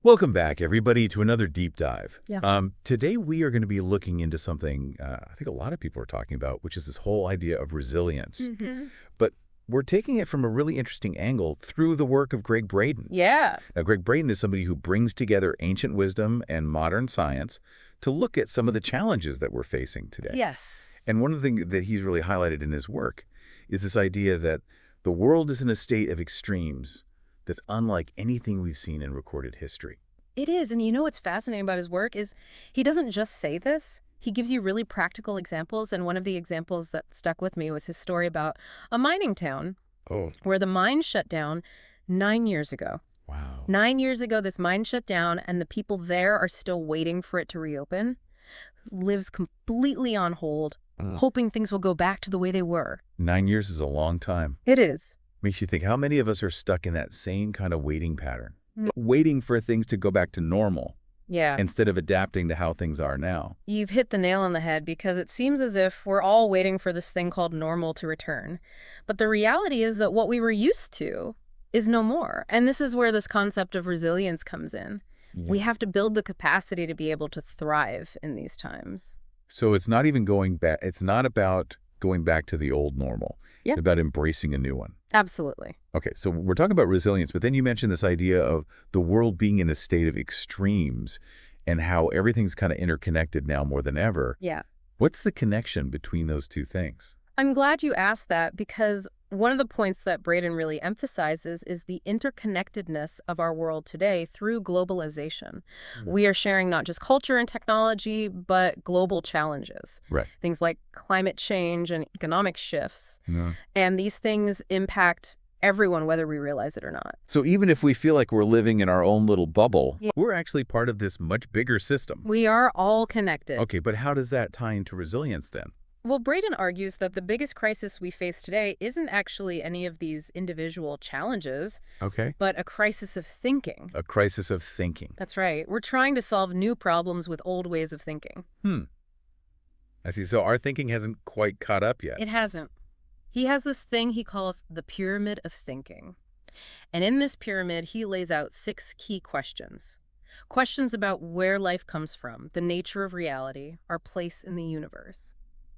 Welcome back, everybody, to another deep dive. Yeah. Today, we are going to be looking into something I think a lot of people are talking about, which is this whole idea of resilience. But we're taking it from a really interesting angle through the work of Braden. Yeah. Now, Braden is somebody who brings together ancient wisdom and modern science to look at some of the challenges that we're facing today. Yes. And one of the things that he's really highlighted in his work is this idea that the world is in a state of extremes that's unlike anything we've seen in recorded history. It is. And you know what's fascinating about his work is he doesn't just say this. He gives you really practical examples. And one of the examples that stuck with me was his story about a mining town where the mine shut down 9 years ago. Wow. 9 years ago, this mine shut down, and the people there are still waiting for it to reopen. Lives completely on hold, hoping things will go back to the way they were. 9 years is a long time. It is. Makes you think, how many of us are stuck in that same kind of waiting pattern? Waiting for things to go back to normal Yeah. instead of adapting to how things are now. You've hit the nail on the head because it seems as if we're all waiting for this thing called normal to return. But the reality is that what we were used to is no more. And this is where this concept of resilience comes in. We have to build the capacity to be able to thrive in these times. So it's not even going back. It's not about going back to the old normal. Yeah. It's about embracing a new one. Absolutely. Okay, so we're talking about resilience, but then you mentioned this idea of the world being in a state of extremes and how everything's kind of interconnected now more than ever. Yeah. What's the connection between those two things? I'm glad you asked that because one of the points that Braden really emphasizes is the interconnectedness of our world today through globalization. We are sharing not just culture and technology, but global challenges. Right. Things like climate change and economic shifts. No. And these things impact everyone, whether we realize it or not. So even if we feel like we're living in our own little bubble, we're actually part of this much bigger system. We are all connected. Okay, but how does that tie into resilience then? Well, Braden argues that the biggest crisis we face today isn't actually any of these individual challenges, Okay. but a crisis of thinking. A crisis of thinking. That's right. We're trying to solve new problems with old ways of thinking. I see. So our thinking hasn't quite caught up yet. It hasn't. He has this thing he calls the pyramid of thinking. And in this pyramid, he lays out 6 key questions. Questions about where life comes from, the nature of reality, our place in the universe.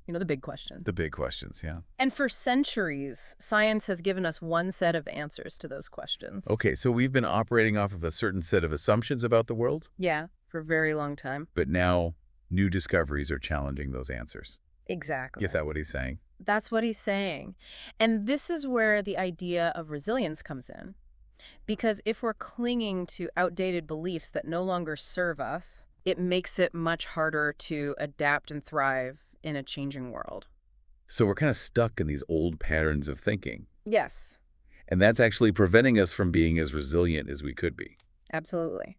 You know, the big questions. The big questions, yeah. And for centuries, science has given us one set of answers to those questions. Okay, so we've been operating off of a certain set of assumptions about the world, Yeah, for a very long time. but now new discoveries are challenging those answers. Exactly. Is that what he's saying? That's what he's saying. And this is where the idea of resilience comes in. Because if we're clinging to outdated beliefs that no longer serve us, it makes it much harder to adapt and thrive in a changing world. So we're kind of stuck in these old patterns of thinking, Yes, and that's actually preventing us from being as resilient as we could be. absolutely.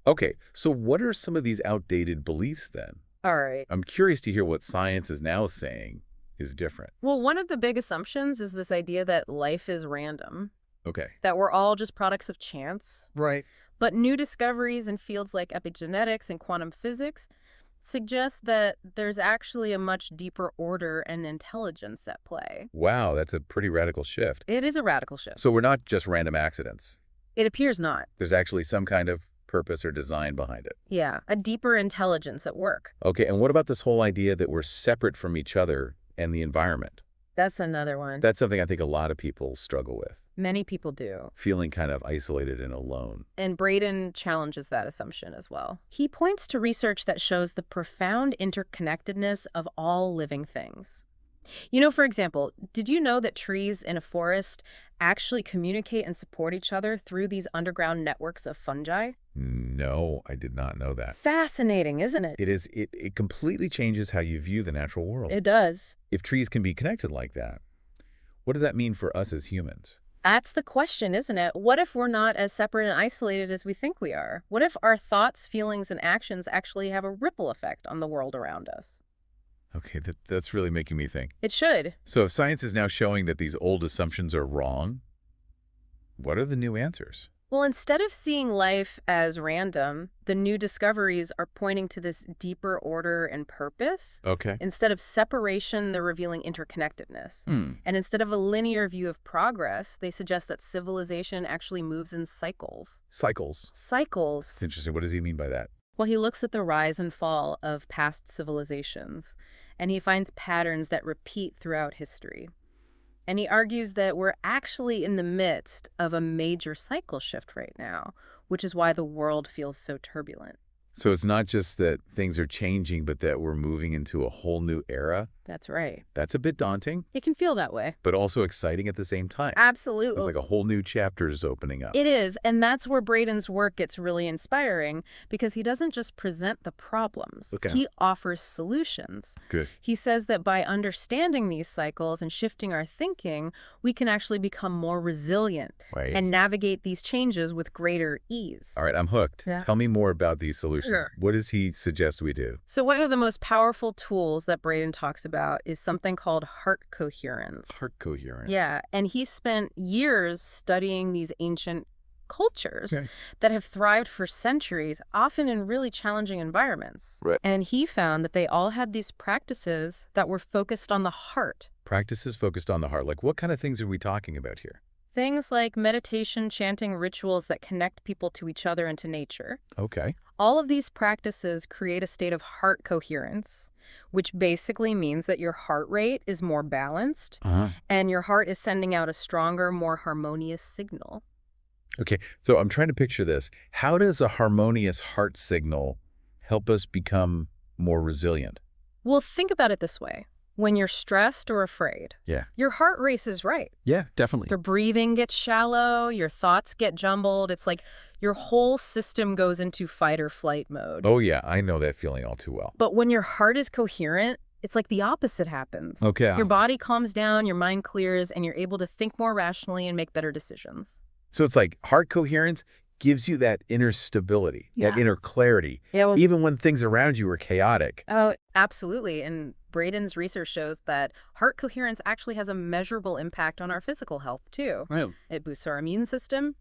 Okay, so what are some of these outdated beliefs then? All right. I'm curious to hear what science is now saying is different. Well, one of the big assumptions is this idea that life is random, Okay. that we're all just products of chance. Right. But new discoveries in fields like epigenetics and quantum physics suggest that there's actually a much deeper order and intelligence at play. Wow, that's a pretty radical shift. It is a radical shift. So we're not just random accidents. It appears not. There's actually some kind of purpose or design behind it. Yeah, a deeper intelligence at work. Okay, and what about this whole idea that we're separate from each other and the environment? That's another one. That's something I think a lot of people struggle with, Many people do. feeling kind of isolated and alone. And Braden challenges that assumption as well. He points to research that shows the profound interconnectedness of all living things. You know, for example, did you know that trees in a forest actually communicate and support each other through these underground networks of fungi? No, I did not know that. Fascinating, isn't it? It completely changes how you view the natural world. It does. If trees can be connected like that, what does that mean for us as humans? That's the question, isn't it? What if we're not as separate and isolated as we think we are? What if our thoughts, feelings, and actions actually have a ripple effect on the world around us? Okay, that's really making me think. It should. So if science is now showing that these old assumptions are wrong, what are the new answers? Well, instead of seeing life as random, the new discoveries are pointing to this deeper order and purpose. Okay. Instead of separation, they're revealing interconnectedness. Hmm. And instead of a linear view of progress, they suggest that civilization actually moves in cycles. Cycles. It's Cycles. interesting. What does he mean by that? Well, he looks at the rise and fall of past civilizations, and he finds patterns that repeat throughout history. And he argues that we're actually in the midst of a major cycle shift right now, which is why the world feels so turbulent. So it's not just that things are changing, but that we're moving into a whole new era. That's right. That's a bit daunting, It can feel that way. but also exciting at the same time. It's Absolutely. like a whole new chapter is opening up. It is, and that's where Braden's work gets really inspiring because he doesn't just present the problems. Okay. He offers solutions. Good. He says that by understanding these cycles and shifting our thinking, we can actually become more resilient Wait. and navigate these changes with greater ease. All right, I'm hooked. Yeah. Tell me more about these solutions. Sure. What does he suggest we do? So one of the most powerful tools that Braden talks about is something called heart coherence. Heart coherence. Yeah, and he spent years studying these ancient cultures Okay. that have thrived for centuries, often in really challenging environments. Right. And he found that they all had these practices that were focused on the heart. Practices focused on the heart. Like, what kind of things are we talking about here? Things like meditation, chanting, rituals that connect people to each other and to nature. Okay. All of these practices create a state of heart coherence, which basically means that your heart rate is more balanced and your heart is sending out a stronger, more harmonious signal. Okay, so I'm trying to picture this. How does a harmonious heart signal help us become more resilient? Well, think about it this way. When you're stressed or afraid, Yeah. your heart races right. Yeah, definitely. The breathing gets shallow, your thoughts get jumbled. It's like your whole system goes into fight or flight mode. Oh, yeah, I know that feeling all too well. But when your heart is coherent, it's like the opposite happens. Okay. Your body calms down, your mind clears, and you're able to think more rationally and make better decisions. So it's like heart coherence gives you that inner stability, that Yeah. inner clarity, Yeah, well, even when things around you are chaotic. oh, absolutely. And Braden's research shows that heart coherence actually has a measurable impact on our physical health, too. Right. It boosts our immune system,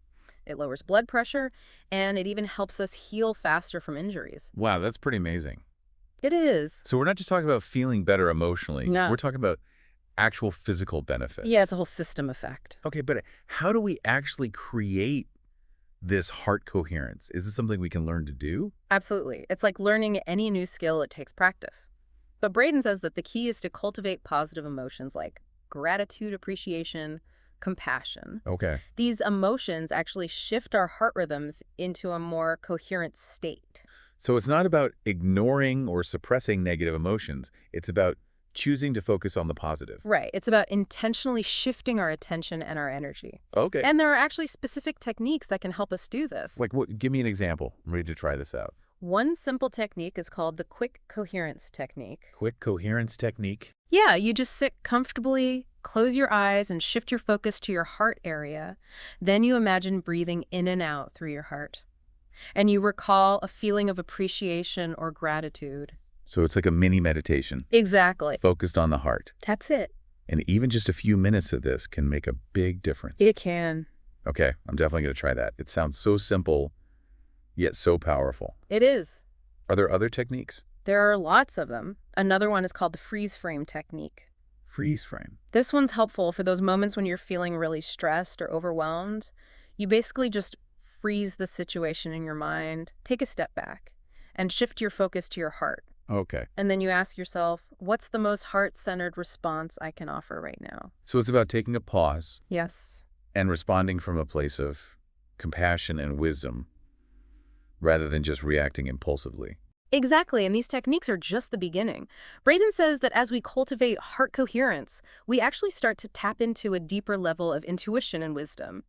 it lowers blood pressure, and it even helps us heal faster from injuries. Wow, that's pretty amazing. It is. So we're not just talking about feeling better emotionally. No. We're talking about actual physical benefits. Yeah, it's a whole system effect. Okay, but how do we actually create this heart coherence? Is this something we can learn to do? Absolutely. It's like learning any new skill, it takes practice. But Braden says that the key is to cultivate positive emotions like gratitude, appreciation, compassion. Okay. These emotions actually shift our heart rhythms into a more coherent state. So it's not about ignoring or suppressing negative emotions. It's about choosing to focus on the positive. Right. It's about intentionally shifting our attention and our energy. Okay. And there are actually specific techniques that can help us do this. Like, what? Give me an example. I'm ready to try this out. One simple technique is called the quick coherence technique. Quick coherence technique. Yeah, you just sit comfortably, close your eyes, and shift your focus to your heart area. Then you imagine breathing in and out through your heart. And you recall a feeling of appreciation or gratitude. So it's like a mini meditation Exactly. focused on the heart. That's it. And even just a few minutes of this can make a big difference. It can. Okay, I'm definitely going to try that. It sounds so simple, yet so powerful. It is. Are there other techniques? There are lots of them. Another one is called the freeze frame technique. Freeze frame. This one's helpful for those moments when you're feeling really stressed or overwhelmed. You basically just freeze the situation in your mind, take a step back, and shift your focus to your heart. Okay. And then you ask yourself, what's the most heart-centered response I can offer right now? So it's about taking a pause Yes. and responding from a place of compassion and wisdom rather than just reacting impulsively. Exactly, and these techniques are just the beginning. Braden says that as we cultivate heart coherence, we actually start to tap into a deeper level of intuition and wisdom.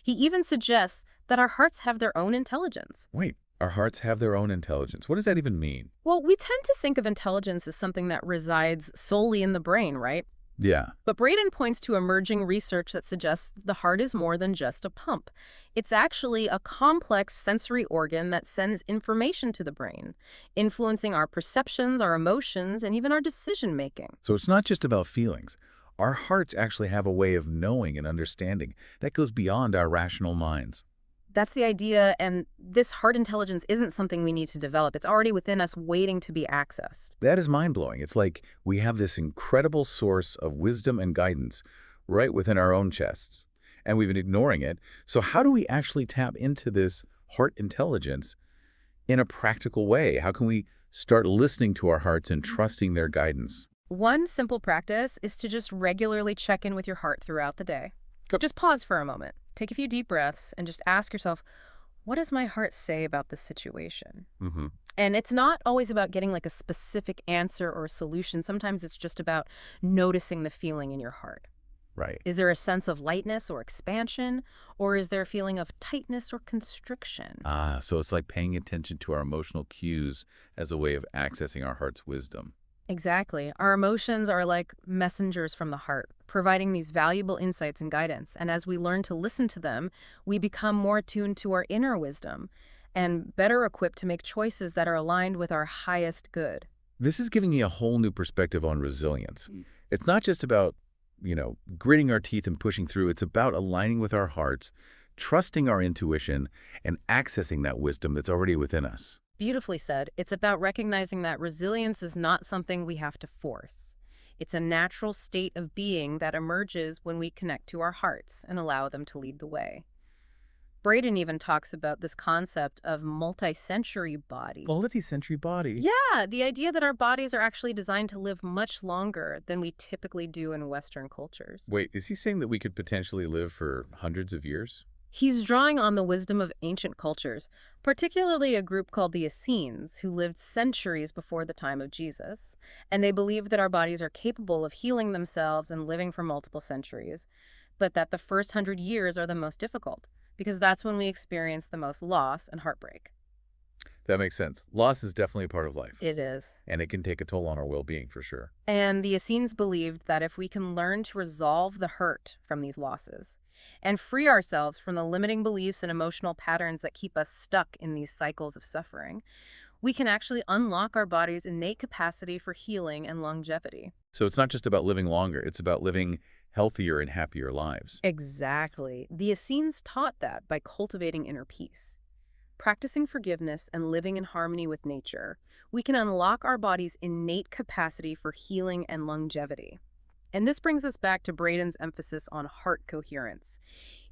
He even suggests that our hearts have their own intelligence. Wait, our hearts have their own intelligence. What does that even mean? Well, we tend to think of intelligence as something that resides solely in the brain, right? Yeah. But Braden points to emerging research that suggests the heart is more than just a pump. It's actually a complex sensory organ that sends information to the brain, influencing our perceptions, our emotions, and even our decision-making. So it's not just about feelings. Our hearts actually have a way of knowing and understanding that goes beyond our rational minds. That's the idea, and this heart intelligence isn't something we need to develop. It's already within us waiting to be accessed. That is mind-blowing. It's like we have this incredible source of wisdom and guidance right within our own chests, and we've been ignoring it. So how do we actually tap into this heart intelligence in a practical way? How can we start listening to our hearts and trusting their guidance? One simple practice is to just regularly check in with your heart throughout the day. Just pause for a moment, take a few deep breaths, and just ask yourself, what does my heart say about this situation? Hmm. And it's not always about getting like a specific answer or solution. Sometimes it's just about noticing the feeling in your heart. Right. Is there a sense of lightness or expansion, or is there a feeling of tightness or constriction? So it's like paying attention to our emotional cues as a way of accessing our heart's wisdom. Exactly. Our emotions are like messengers from the heart, providing these valuable insights and guidance. And as we learn to listen to them, we become more attuned to our inner wisdom and better equipped to make choices that are aligned with our highest good. This is giving me a whole new perspective on resilience. It's not just about, gritting our teeth and pushing through. It's about aligning with our hearts, trusting our intuition, and accessing that wisdom that's already within us. Beautifully said. It's about recognizing that resilience is not something we have to force. It's a natural state of being that emerges when we connect to our hearts and allow them to lead the way. Braden even talks about this concept of multi-sensory body. Multi-sensory body. Yeah, the idea that our bodies are actually designed to live much longer than we typically do in Western cultures. Wait, is he saying that we could potentially live for hundreds of years? He's drawing on the wisdom of ancient cultures, particularly a group called the Essenes, who lived centuries before the time of Jesus, and they believed that our bodies are capable of healing themselves and living for multiple centuries, but that the first 100 years are the most difficult, because that's when we experience the most loss and heartbreak. That makes sense. Loss is definitely a part of life, It is. and it can take a toll on our well-being for sure. And the Essenes believed that if we can learn to resolve the hurt from these losses and free ourselves from the limiting beliefs and emotional patterns that keep us stuck in these cycles of suffering, we can actually unlock our body's innate capacity for healing and longevity. So it's not just about living longer, it's about living healthier and happier lives. Exactly. The Essenes taught that by cultivating inner peace. Practicing forgiveness and living in harmony with nature, we can unlock our body's innate capacity for healing and longevity. And this brings us back to Braden's emphasis on heart coherence.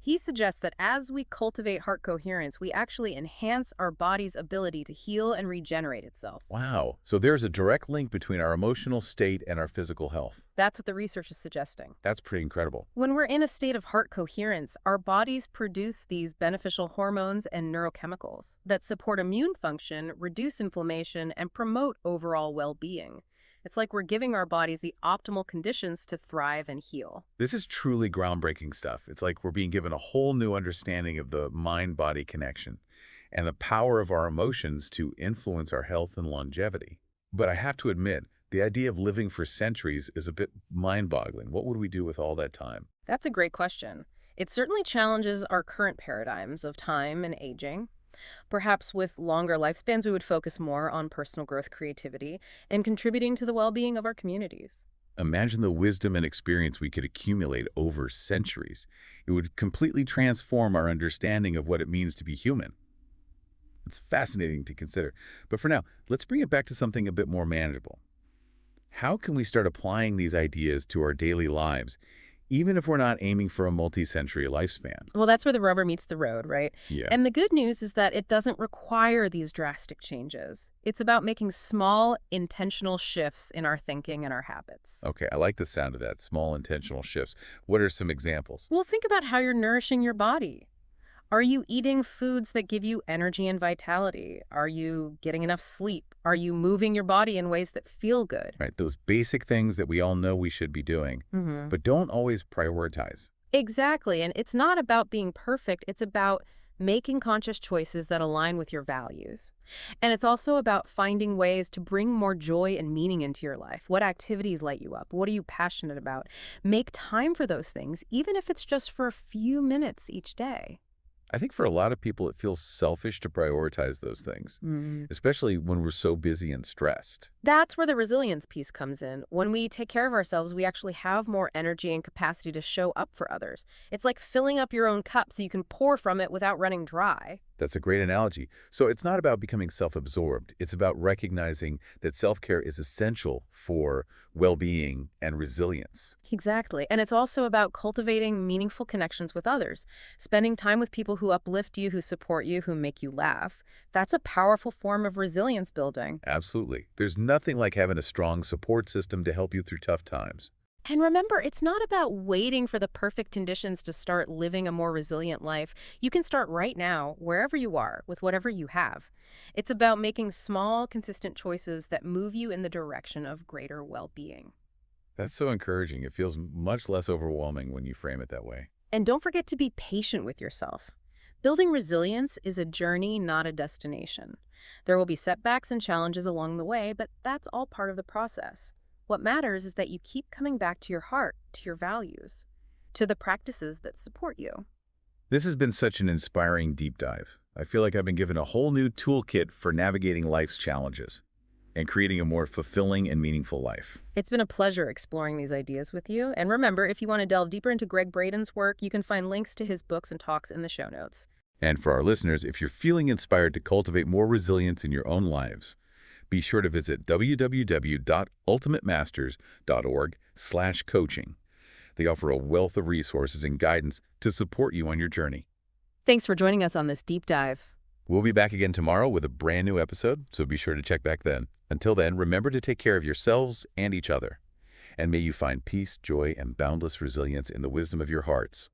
He suggests that as we cultivate heart coherence, we actually enhance our body's ability to heal and regenerate itself. Wow. So there's a direct link between our emotional state and our physical health. That's what the research is suggesting. That's pretty incredible. When we're in a state of heart coherence, our bodies produce these beneficial hormones and neurochemicals that support immune function, reduce inflammation, and promote overall well-being. It's like we're giving our bodies the optimal conditions to thrive and heal. This is truly groundbreaking stuff. It's like we're being given a whole new understanding of the mind-body connection and the power of our emotions to influence our health and longevity. But I have to admit, the idea of living for centuries is a bit mind-boggling. What would we do with all that time? That's a great question. It certainly challenges our current paradigms of time and aging. Perhaps with longer lifespans, we would focus more on personal growth, creativity, and contributing to the well-being of our communities. Imagine the wisdom and experience we could accumulate over centuries. It would completely transform our understanding of what it means to be human. It's fascinating to consider. But for now, let's bring it back to something a bit more manageable. How can we start applying these ideas to our daily lives, even if we're not aiming for a multi-century lifespan? Well, that's where the rubber meets the road, right? Yeah. And the good news is that it doesn't require these drastic changes. It's about making small, intentional shifts in our thinking and our habits. Okay, I like the sound of that, small intentional shifts. What are some examples? Well, think about how you're nourishing your body. Are you eating foods that give you energy and vitality? Are you getting enough sleep? Are you moving your body in ways that feel good? Right, those basic things that we all know we should be doing, but don't always prioritize. Exactly. And it's not about being perfect. It's about making conscious choices that align with your values. And it's also about finding ways to bring more joy and meaning into your life. What activities light you up? What are you passionate about? Make time for those things, even if it's just for a few minutes each day. I think for a lot of people, it feels selfish to prioritize those things, especially when we're so busy and stressed. That's where the resilience piece comes in. When we take care of ourselves, we actually have more energy and capacity to show up for others. It's like filling up your own cup so you can pour from it without running dry. That's a great analogy. So it's not about becoming self-absorbed. It's about recognizing that self-care is essential for well-being and resilience. Exactly. And it's also about cultivating meaningful connections with others, spending time with people who uplift you, who support you, who make you laugh. That's a powerful form of resilience building. Absolutely. There's nothing like having a strong support system to help you through tough times. And remember, it's not about waiting for the perfect conditions to start living a more resilient life. You can start right now, wherever you are, with whatever you have. It's about making small, consistent choices that move you in the direction of greater well-being. That's so encouraging. It feels much less overwhelming when you frame it that way. And don't forget to be patient with yourself. Building resilience is a journey, not a destination. There will be setbacks and challenges along the way, but that's all part of the process. What matters is that you keep coming back to your heart, to your values, to the practices that support you. This has been such an inspiring deep dive. I feel like I've been given a whole new toolkit for navigating life's challenges and creating a more fulfilling and meaningful life. It's been a pleasure exploring these ideas with you. And remember, if you want to delve deeper into Greg Braden's work, you can find links to his books and talks in the show notes. And for our listeners, if you're feeling inspired to cultivate more resilience in your own lives, be sure to visit www.ultimatemasters.org/coaching. They offer a wealth of resources and guidance to support you on your journey. Thanks for joining us on this deep dive. We'll be back again tomorrow with a brand new episode, so be sure to check back then. Until then, remember to take care of yourselves and each other. And may you find peace, joy, and boundless resilience in the wisdom of your hearts.